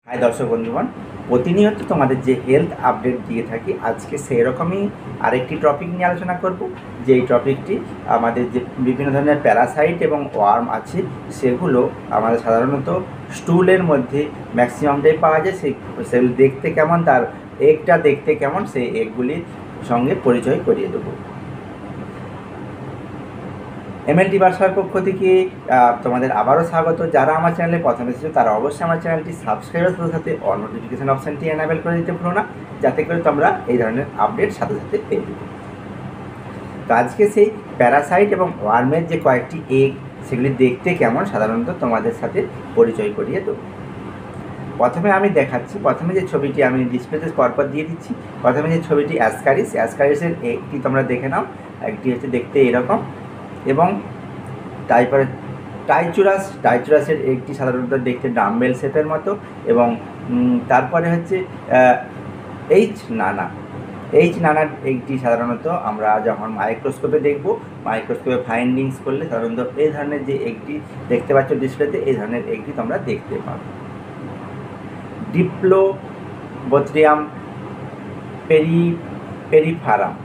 High দর্শক বন্ধুগণ, প্রতিনিয়ত তোমাদের যে হেলথ আপডেট দিয়ে থাকি, আজকে সেই রকমই আরেকটি টপিক নিয়ে আলোচনা করব। যেই টপিকটি আমাদের যে বিভিন্ন ধরনের প্যারাসাইট এবং ওয়ার্ম আছে, সেগুলো আমাদের সাধারণত স্টুলের মধ্যে ম্যাক্সিমামটাই পাওয়া যায়। সেগুলো দেখতে কেমন, তার এগটা দেখতে কেমন, সেই এগগুলির সঙ্গে পরিচয় করিয়ে দেবো। এমএলটি বাসার পক্ষ থেকে তোমাদের আবারও স্বাগত। যারা আমার চ্যানেলে প্রথমে এসেছো তারা অবশ্যই আমার চ্যানেলটি সাবস্ক্রাইবের সাথে সাথে অল নোটিফিকেশান অপশানটি এনাবেল করে দিতে ভুলো না, যাতে করে তোমরা এই ধরনের আপডেট সাথে সাথে পেয়ে যাবে। তো আজকে সেই প্যারাসাইট এবং ওয়ার্মের যে কয়েকটি এগ, সেগুলি দেখতে কেমন সাধারণত তোমাদের সাথে পরিচয় করিয়ে দেবো। প্রথমে আমি দেখাচ্ছি, প্রথমে যে ছবিটি আমি ডিসপ্লেতে পরপর দিয়ে দিচ্ছি। প্রথমে যে ছবিটি অ্যাসকারিসের একটি তোমরা দেখে নাও। একটি হচ্ছে দেখতে এরকম, এবং তারপরে টাইচুরাসের একটি সাধারণত দেখতে ডাম্বেল শেপের মতো, এবং তারপরে হচ্ছে এইচ নানার একটি সাধারণত আমরা যখন মাইক্রোস্কোপে দেখব, মাইক্রোস্কোপে ফাইন্ডিংস করলে সাধারণত এই ধরনের যে একটি দেখতে পাচ্ছ ডিসপ্লেতে, এই ধরনের একটি তোমরা দেখতে পাবে। ডিপ্লোবোথ্রিয়াম পেরিফারাম,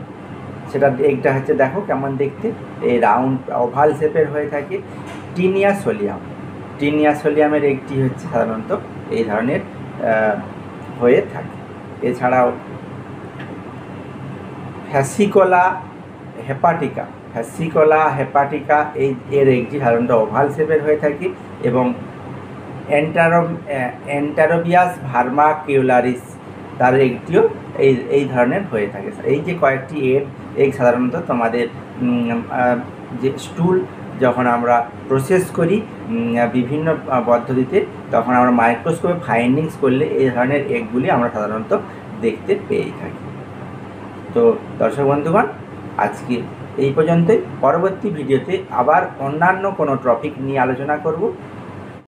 সেটা এইটা হচ্ছে দেখো কেমন দেখতে, এই রাউন্ড ওভাল শেপের হয়ে থাকে। টিনিয়াসোলিয়ামের একটি হচ্ছে সাধারণত এই ধরনের হয়ে থাকে। এছাড়াও ফ্যাসিকোলা হেপাটিকা এর একটি সাধারণত ওভাল শেপের হয়ে থাকে, এবং এন্টারোবিয়াস ভার্মাকিউলারিস তার একটিও এই ধরনের হয়ে থাকে। এই যে কয়েকটি এগ সাধারণত তোমাদের যে স্টুল যখন আমরা প্রসেস করি বিভিন্ন পদ্ধতিতে, তখন আমরা মাইক্রোস্কোপে ফাইন্ডিংস করলে এই ধরনের এগগুলি আমরা সাধারণত দেখতে পেয়ে থাকি। তো দর্শক বন্ধুগণ, আজকে এই পর্যন্তই। পরবর্তী ভিডিওতে আবার অন্যান্য কোনো টপিক নিয়ে আলোচনা করব।